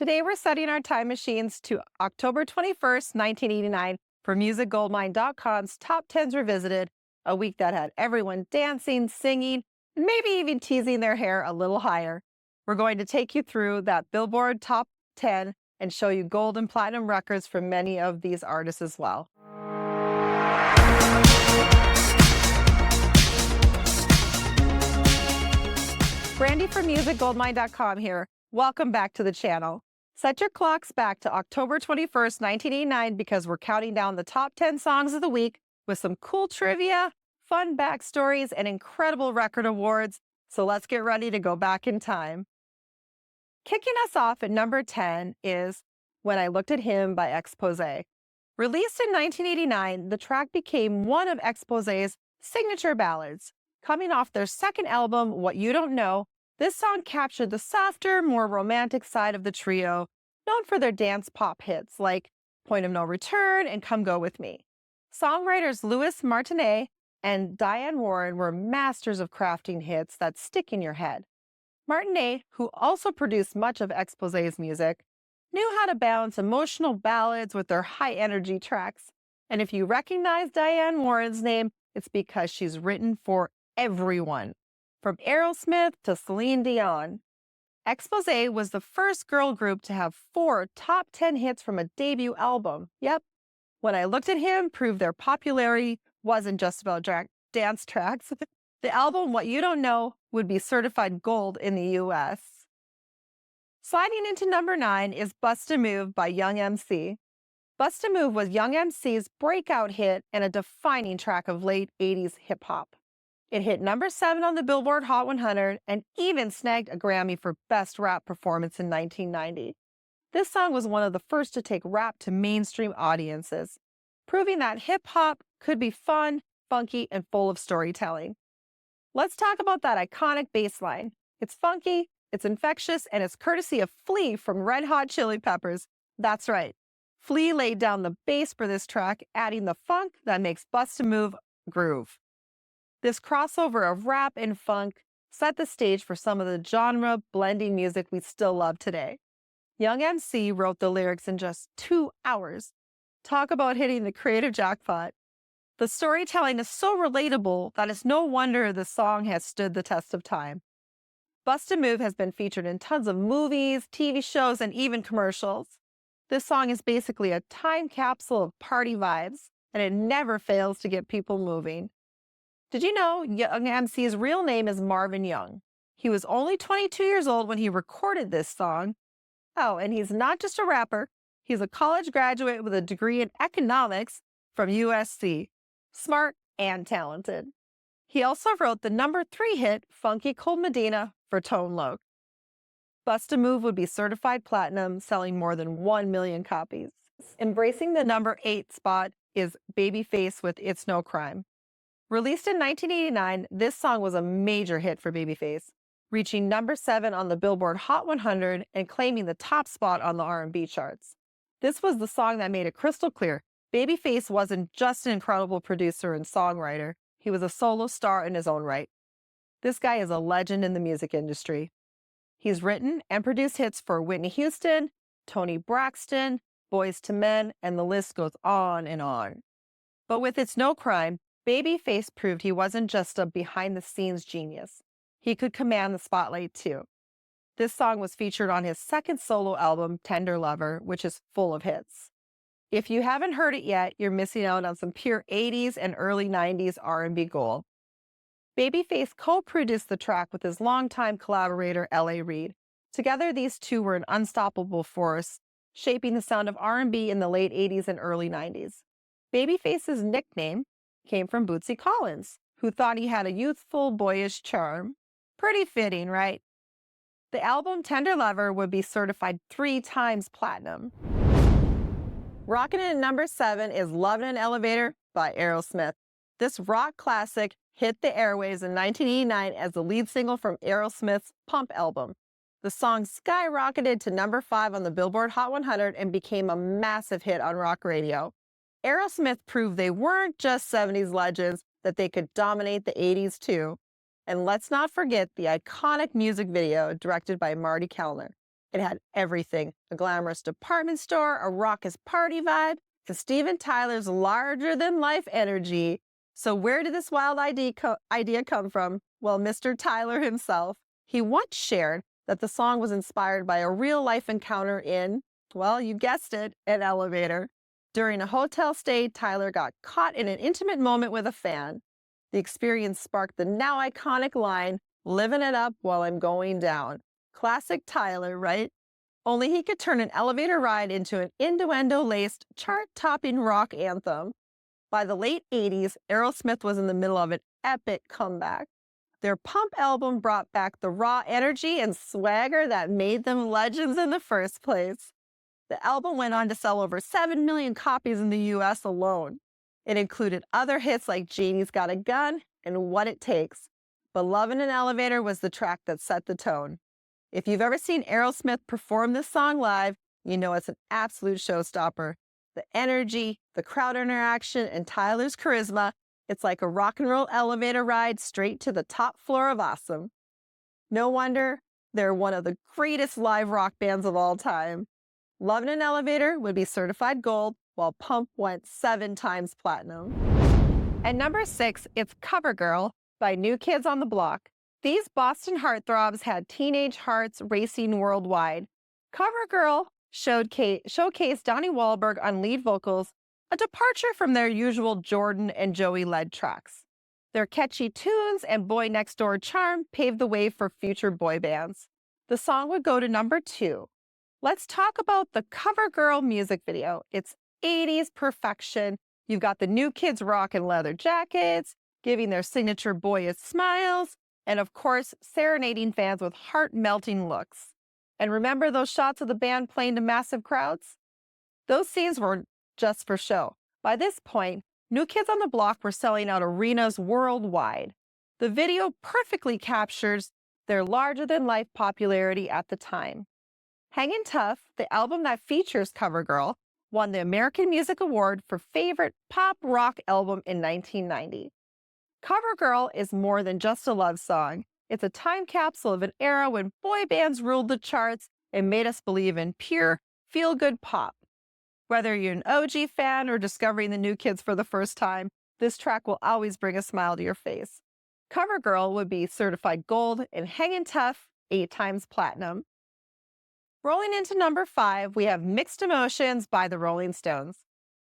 Today we're setting our time machines to October 21st, 1989 for MusicGoldmine.com's Top 10s Revisited, a week that had everyone dancing, singing, and maybe even teasing their hair a little higher. We're going to take you through that Billboard Top 10 and show you gold and platinum records from many of these artists as well. Brandy from MusicGoldmine.com here. Welcome back to the channel. Set your clocks back to October 21st, 1989 because we're counting down the top 10 songs of the week with some cool trivia, fun backstories, and incredible record awards. So let's get ready to go back in time. Kicking us off at number 10 is When I Looked at Him by Exposé. Released in 1989, the track became one of Exposé's signature ballads. Coming off their second album, What You Don't Know, this song captured the softer, more romantic side of the trio, known for their dance pop hits like Point of No Return and Come Go With Me. Songwriters Louis Martinet and Diane Warren were masters of crafting hits that stick in your head. Martinet, who also produced much of Exposé's music, knew how to balance emotional ballads with their high-energy tracks. And if you recognize Diane Warren's name, it's because she's written for everyone, from Aerosmith to Celine Dion. Exposé was the first girl group to have 4 top 10 hits from a debut album. Yep, When I Looked at Him proved their popularity wasn't just about dance tracks. The album What You Don't Know would be certified gold in the US. Sliding into number 9 is Bust a Move by Young MC. Bust a Move was Young MC's breakout hit and a defining track of late 80s hip-hop. It hit number 7 on the Billboard Hot 100 and even snagged a Grammy for Best Rap Performance in 1990. This song was one of the first to take rap to mainstream audiences, proving that hip-hop could be fun, funky, and full of storytelling. Let's talk about that iconic bass line. It's funky, it's infectious, and it's courtesy of Flea from Red Hot Chili Peppers. That's right. Flea laid down the bass for this track, adding the funk that makes Bust a Move groove. This crossover of rap and funk set the stage for some of the genre-blending music we still love today. Young MC wrote the lyrics in just 2 hours. Talk about hitting the creative jackpot. The storytelling is so relatable that it's no wonder the song has stood the test of time. Bust a Move has been featured in tons of movies, TV shows, and even commercials. This song is basically a time capsule of party vibes, and it never fails to get people moving. Did you know Young MC's real name is Marvin Young? He was only 22 years old when he recorded this song. Oh, and he's not just a rapper. He's a college graduate with a degree in economics from USC. Smart and talented. He also wrote the number 3 hit, Funky Cold Medina, for Tone Loc. Bust a Move would be certified platinum, selling more than 1 million copies. Embracing the number 8 spot is Babyface with It's No Crime. Released in 1989, this song was a major hit for Babyface, reaching number 7 on the Billboard Hot 100 and claiming the top spot on the R&B charts. This was the song that made it crystal clear Babyface wasn't just an incredible producer and songwriter, he was a solo star in his own right. This guy is a legend in the music industry. He's written and produced hits for Whitney Houston, Toni Braxton, Boyz II Men, and the list goes on and on. But with It's No Crime, Babyface proved he wasn't just a behind-the-scenes genius. He could command the spotlight too. This song was featured on his second solo album, Tender Lover, which is full of hits. If you haven't heard it yet, you're missing out on some pure 80s and early 90s R&B gold. Babyface co-produced the track with his longtime collaborator, L.A. Reid. Together, these two were an unstoppable force, shaping the sound of R&B in the late 80s and early 90s. Babyface's nickname came from Bootsy Collins, who thought he had a youthful, boyish charm. Pretty fitting, right? The album Tender Lover would be certified 3 times platinum. Rockin' in at number 7 is Lovin' in an Elevator by Aerosmith. This rock classic hit the airwaves in 1989 as the lead single from Aerosmith's Pump album. The song skyrocketed to number 5 on the Billboard Hot 100 and became a massive hit on rock radio. Aerosmith proved they weren't just 70s legends, that they could dominate the 80s too. And let's not forget the iconic music video directed by Marty Kellner. It had everything: a glamorous department store, a raucous party vibe, and Steven Tyler's larger-than-life energy. So where did this wild idea come from? Well, Mr. Tyler himself. He once shared that the song was inspired by a real-life encounter in, well, you guessed it, an elevator. During a hotel stay, Tyler got caught in an intimate moment with a fan. The experience sparked the now iconic line, "Living it up while I'm going down." Classic Tyler, right? Only he could turn an elevator ride into an innuendo-laced, chart-topping rock anthem. By the late 80s, Aerosmith was in the middle of an epic comeback. Their Pump album brought back the raw energy and swagger that made them legends in the first place. The album went on to sell over 7 million copies in the US alone. It included other hits like Janie's Got a Gun and What It Takes. But Love in an Elevator was the track that set the tone. If you've ever seen Aerosmith perform this song live, you know it's an absolute showstopper. The energy, the crowd interaction, and Tyler's charisma, it's like a rock and roll elevator ride straight to the top floor of awesome. No wonder they're one of the greatest live rock bands of all time. Love in an Elevator would be certified gold, while Pump went 7 times platinum. At number 6, it's Cover Girl by New Kids on the Block. These Boston heartthrobs had teenage hearts racing worldwide. Cover Girl showcased Donnie Wahlberg on lead vocals, a departure from their usual Jordan and Joey-led tracks. Their catchy tunes and Boy Next Door charm paved the way for future boy bands. The song would go to number 2. Let's talk about the Cover Girl music video. It's 80s perfection. You've got the New Kids rocking leather jackets, giving their signature boyish smiles, and of course, serenading fans with heart-melting looks. And remember those shots of the band playing to massive crowds? Those scenes were just for show. By this point, New Kids on the Block were selling out arenas worldwide. The video perfectly captures their larger-than-life popularity at the time. Hangin' Tough, the album that features Cover Girl, won the American Music Award for Favorite Pop Rock Album in 1990. Cover Girl is more than just a love song. It's a time capsule of an era when boy bands ruled the charts and made us believe in pure, feel-good pop. Whether you're an OG fan or discovering the New Kids for the first time, this track will always bring a smile to your face. Cover Girl would be certified gold and Hangin' Tough 8 times platinum. Rolling into number 5, we have Mixed Emotions by the Rolling Stones.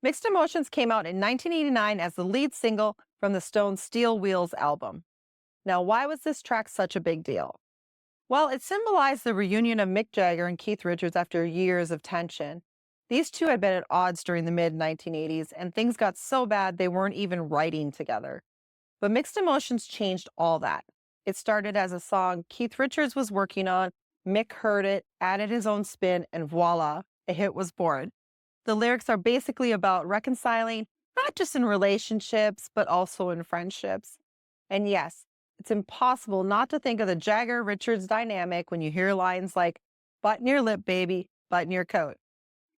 Mixed Emotions came out in 1989 as the lead single from the Stones' Steel Wheels album. Now, why was this track such a big deal? Well, it symbolized the reunion of Mick Jagger and Keith Richards after years of tension. These two had been at odds during the mid-1980s, and things got so bad they weren't even writing together. But Mixed Emotions changed all that. It started as a song Keith Richards was working on, Mick heard it, added his own spin, and voila, a hit was born. The lyrics are basically about reconciling, not just in relationships, but also in friendships. And yes, it's impossible not to think of the Jagger-Richards dynamic when you hear lines like, "Button your lip, baby, button your coat."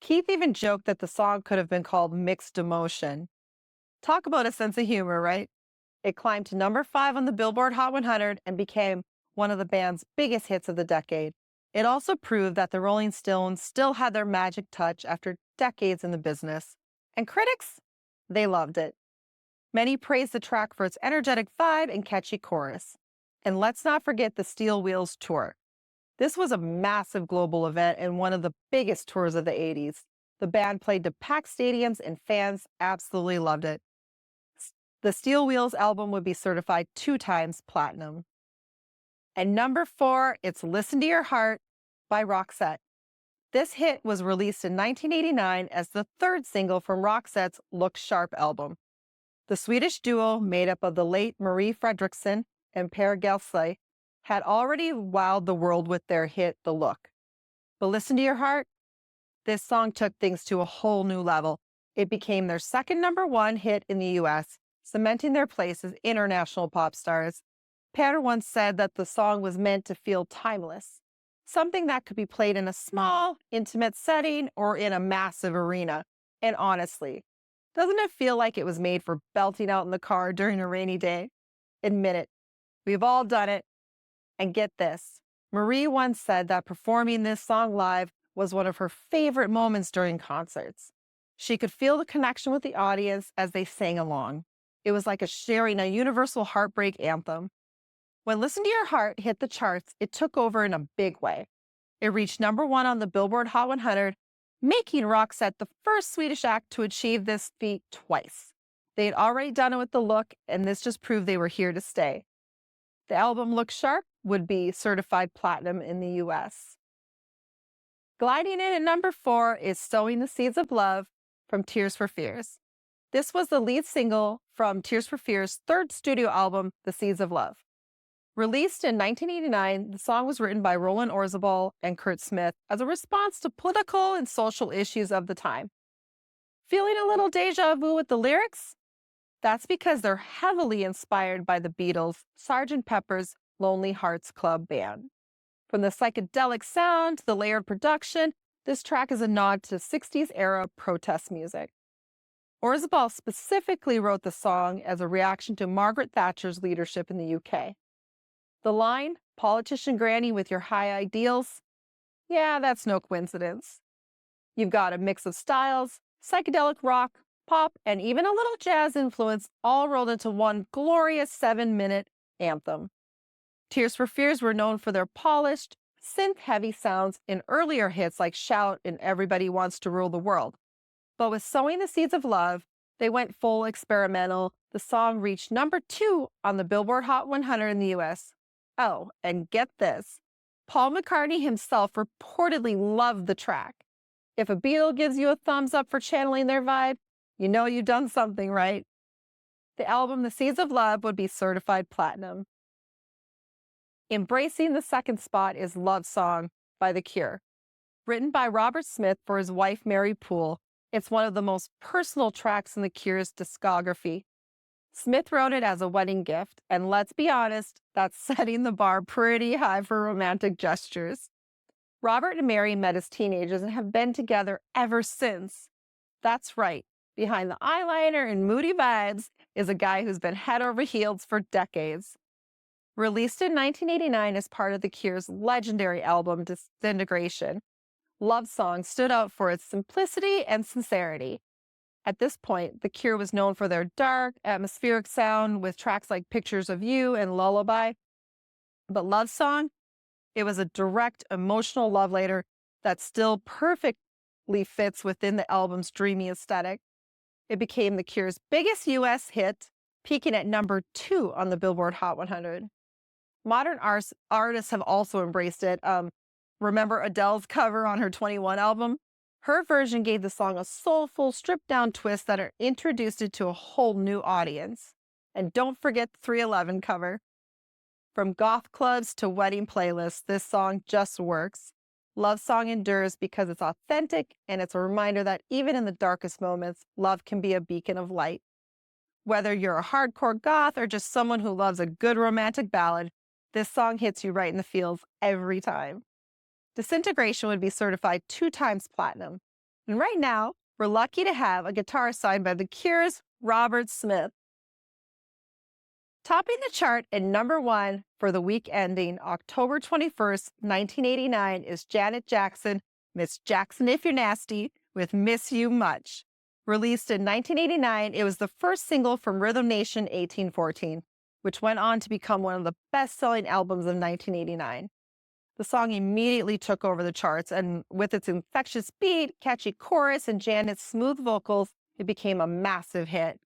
Keith even joked that the song could have been called Mixed Emotion. Talk about a sense of humor, right? It climbed to number 5 on the Billboard Hot 100 and became one of the band's biggest hits of the decade. It also proved that the Rolling Stones still had their magic touch after decades in the business. And critics? They loved it. Many praised the track for its energetic vibe and catchy chorus. And let's not forget the Steel Wheels tour. This was a massive global event and one of the biggest tours of the 80s. The band played to packed stadiums and fans absolutely loved it. The Steel Wheels album would be certified 2 times platinum. And number 4, it's Listen to Your Heart by Roxette. This hit was released in 1989 as the 3rd single from Roxette's Look Sharp album. The Swedish duo, made up of the late Marie Fredriksson and Per Gessle, had already wowed the world with their hit, The Look. But Listen to Your Heart? This song took things to a whole new level. It became their 2nd number 1 hit in the US, cementing their place as international pop stars. Per once said that the song was meant to feel timeless, something that could be played in a small, intimate setting or in a massive arena. And honestly, doesn't it feel like it was made for belting out in the car during a rainy day? Admit it. We've all done it. And get this, Marie once said that performing this song live was one of her favorite moments during concerts. She could feel the connection with the audience as they sang along. It was like sharing a universal heartbreak anthem. When Listen to Your Heart hit the charts, it took over in a big way. It reached #1 on the Billboard Hot 100, making Roxette the first Swedish act to achieve this feat twice. They had already done it with The Look, and this just proved they were here to stay. The album Look Sharp would be certified platinum in the US. Gliding in at #4 is Sowing the Seeds of Love from Tears for Fears. This was the lead single from Tears for Fears' third studio album, The Seeds of Love. Released in 1989, the song was written by Roland Orzabal and Kurt Smith as a response to political and social issues of the time. Feeling a little deja vu with the lyrics? That's because they're heavily inspired by the Beatles' Sgt. Pepper's Lonely Hearts Club Band. From the psychedelic sound to the layered production, this track is a nod to 60s era protest music. Orzabal specifically wrote the song as a reaction to Margaret Thatcher's leadership in the UK. The line, "Politician Granny with your high ideals," yeah, that's no coincidence. You've got a mix of styles, psychedelic rock, pop, and even a little jazz influence all rolled into one glorious 7-minute anthem. Tears for Fears were known for their polished, synth-heavy sounds in earlier hits like Shout and Everybody Wants to Rule the World. But with Sowing the Seeds of Love, they went full experimental. The song reached #2 on the Billboard Hot 100 in the US. Oh, and get this, Paul McCartney himself reportedly loved the track. If a Beatle gives you a thumbs up for channeling their vibe, you know you've done something right. The album The Seeds of Love would be certified platinum. Embracing the second spot is Love Song by The Cure. Written by Robert Smith for his wife Mary Poole, it's one of the most personal tracks in The Cure's discography. Smith wrote it as a wedding gift, and let's be honest, that's setting the bar pretty high for romantic gestures. Robert and Mary met as teenagers and have been together ever since. That's right, behind the eyeliner and moody vibes is a guy who's been head over heels for decades. Released in 1989 as part of The Cure's legendary album Disintegration, Love Song stood out for its simplicity and sincerity. At this point, The Cure was known for their dark, atmospheric sound with tracks like Pictures of You and Lullaby. But Love Song, it was a direct, emotional love letter that still perfectly fits within the album's dreamy aesthetic. It became The Cure's biggest US hit, peaking at #2 on the Billboard Hot 100. Modern artists have also embraced it. Remember Adele's cover on her 21 album? Her version gave the song a soulful, stripped-down twist that introduced it to a whole new audience. And don't forget the 311 cover. From goth clubs to wedding playlists, this song just works. Love Song endures because it's authentic, and it's a reminder that even in the darkest moments, love can be a beacon of light. Whether you're a hardcore goth or just someone who loves a good romantic ballad, this song hits you right in the feels every time. Disintegration would be certified 2 times platinum. And right now, we're lucky to have a guitar signed by The Cure's Robert Smith. Topping the chart at #1 for the week ending October 21st, 1989 is Janet Jackson, Miss Jackson If You're Nasty, with Miss You Much. Released in 1989, it was the first single from Rhythm Nation 1814, which went on to become one of the best-selling albums of 1989. The song immediately took over the charts, and with its infectious beat, catchy chorus, and Janet's smooth vocals, it became a massive hit.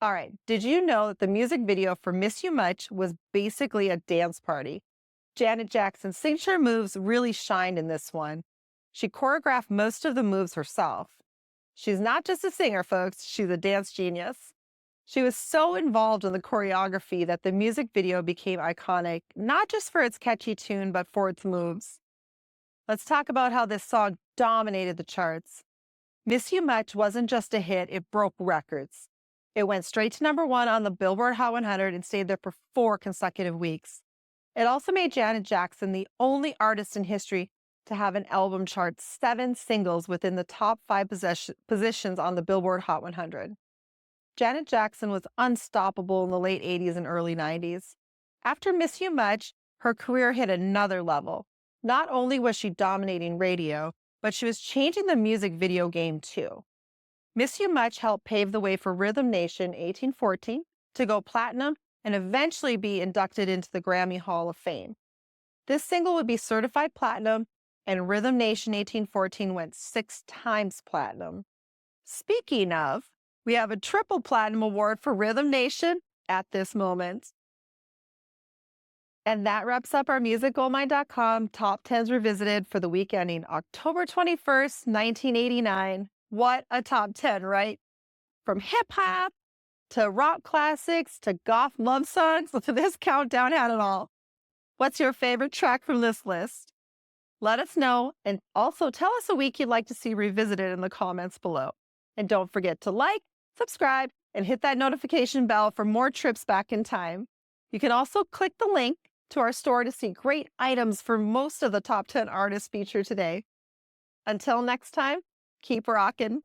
All right, did you know that the music video for Miss You Much was basically a dance party? Janet Jackson's signature moves really shined in this one. She choreographed most of the moves herself. She's not just a singer, folks, she's a dance genius. She was so involved in the choreography that the music video became iconic, not just for its catchy tune, but for its moves. Let's talk about how this song dominated the charts. Miss You Much wasn't just a hit, it broke records. It went straight to #1 on the Billboard Hot 100 and stayed there for 4 consecutive weeks. It also made Janet Jackson the only artist in history to have an album chart 7 singles within the top 5 positions on the Billboard Hot 100. Janet Jackson was unstoppable in the late 80s and early 90s. After Miss You Much, her career hit another level. Not only was she dominating radio, but she was changing the music video game too. Miss You Much helped pave the way for Rhythm Nation 1814 to go platinum and eventually be inducted into the Grammy Hall of Fame. This single would be certified platinum, and Rhythm Nation 1814 went 6 times platinum. Speaking of, we have a triple platinum award for Rhythm Nation at this moment. And that wraps up our MusicGoldmine.com Top 10s Revisited for the week ending October 21st, 1989. What a top 10, right? From hip-hop to rock classics to goth love songs, this countdown had it all. What's your favorite track from this list? Let us know, and also tell us a week you'd like to see revisited in the comments below. And don't forget to like, subscribe, and hit that notification bell for more trips back in time. You can also click the link to our store to see great items for most of the top 10 artists featured today. Until next time, keep rockin'.